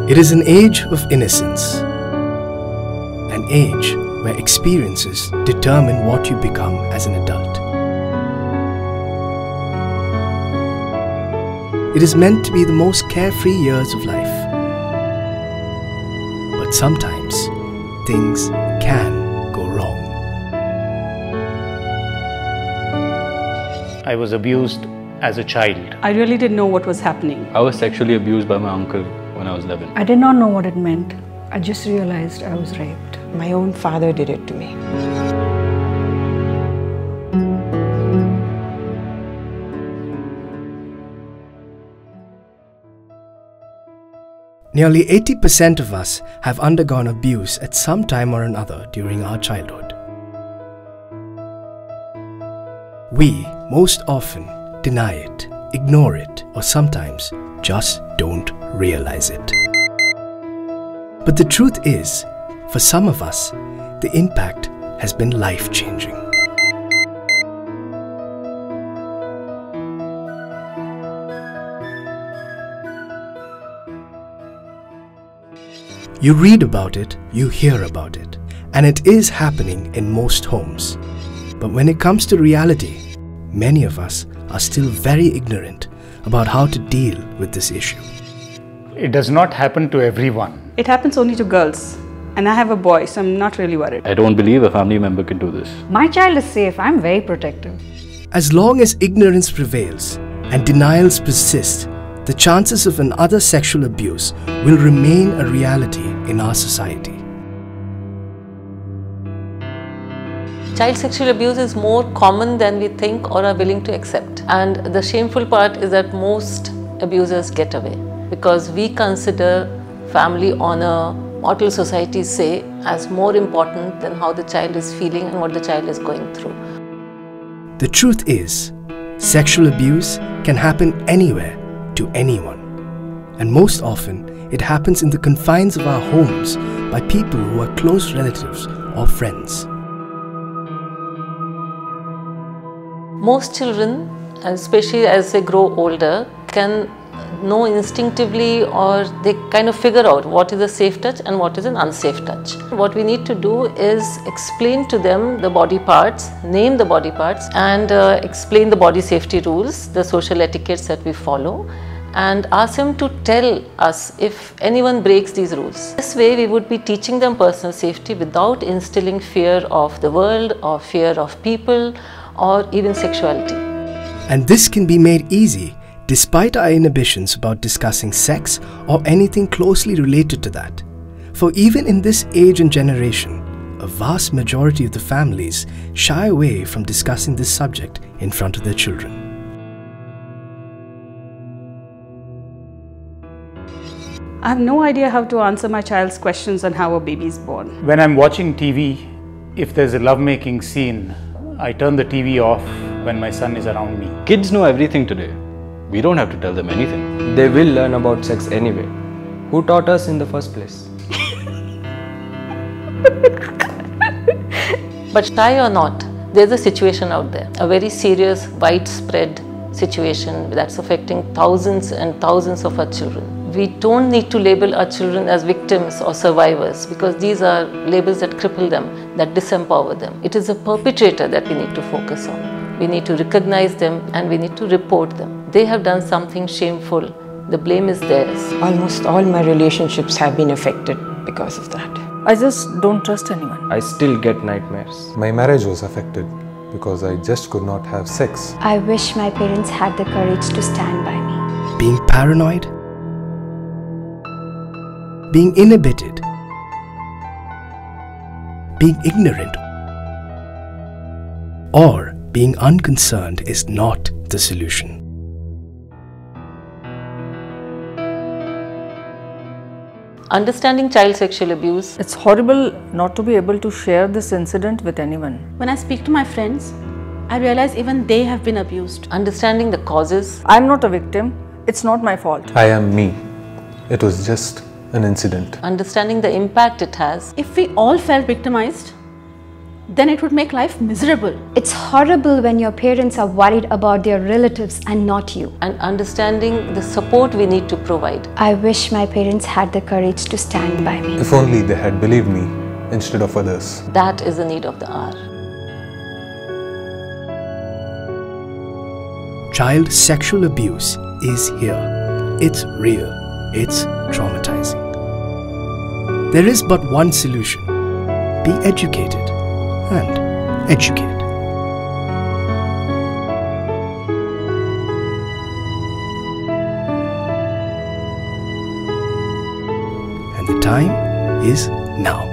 It is an age of innocence, an age where experiences determine what you become as an adult. It is meant to be the most carefree years of life. But sometimes, things can go wrong. I was abused as a child. I really didn't know what was happening. I was sexually abused by my uncle when I was 11. I did not know what it meant. I just realized I was raped. My own father did it to me. Nearly 80% of us have undergone abuse at some time or another during our childhood. We, most often, deny it, ignore it, or sometimes just don't realize it. But the truth is, for some of us, the impact has been life-changing. You read about it, you hear about it, and it is happening in most homes. But when it comes to reality, many of us are still very ignorant about how to deal with this issue. It does not happen to everyone. It happens only to girls. And I have a boy, so I'm not really worried. I don't believe a family member can do this. My child is safe. I'm very protective. As long as ignorance prevails and denials persist, the chances of another sexual abuse will remain a reality in our society. Child sexual abuse is more common than we think or are willing to accept. And the shameful part is that most abusers get away because we consider family honor, model societies say, as more important than how the child is feeling and what the child is going through. The truth is, sexual abuse can happen anywhere to anyone. And most often, it happens in the confines of our homes by people who are close relatives or friends. Most children, especially as they grow older, can know instinctively or they kind of figure out what is a safe touch and what is an unsafe touch. What we need to do is explain to them the body parts, name the body parts and explain the body safety rules, the social etiquettes that we follow, and ask them to tell us if anyone breaks these rules. This way we would be teaching them personal safety without instilling fear of the world or fear of people or even sexuality. And this can be made easy despite our inhibitions about discussing sex or anything closely related to that. For even in this age and generation, a vast majority of the families shy away from discussing this subject in front of their children. I have no idea how to answer my child's questions on how a baby is born. When I'm watching TV, if there's a lovemaking scene, I turn the TV off when my son is around me. Kids know everything today. We don't have to tell them anything. They will learn about sex anyway. Who taught us in the first place? But shy or not, there's a situation out there, a very serious, widespread situation that's affecting thousands and thousands of our children. We don't need to label our children as victims or survivors because these are labels that cripple them, that disempower them. It is the perpetrator that we need to focus on. We need to recognize them and we need to report them. They have done something shameful. The blame is theirs. Almost all my relationships have been affected because of that. I just don't trust anyone. I still get nightmares. My marriage was affected because I just could not have sex. I wish my parents had the courage to stand by me. Being paranoid, being inhibited, being ignorant, or being unconcerned is not the solution. Understanding child sexual abuse. It's horrible not to be able to share this incident with anyone. When I speak to my friends, I realize even they have been abused. Understanding the causes. I'm not a victim. It's not my fault. I am me. It was just an incident. Understanding the impact it has. If we all felt victimized, then it would make life miserable. It's horrible when your parents are worried about their relatives and not you. And understanding the support we need to provide. I wish my parents had the courage to stand by me. If only they had believed me instead of others. That is the need of the hour. Child sexual abuse is here. It's real. It's traumatizing. There is but one solution. Be educated and educate. And the time is now.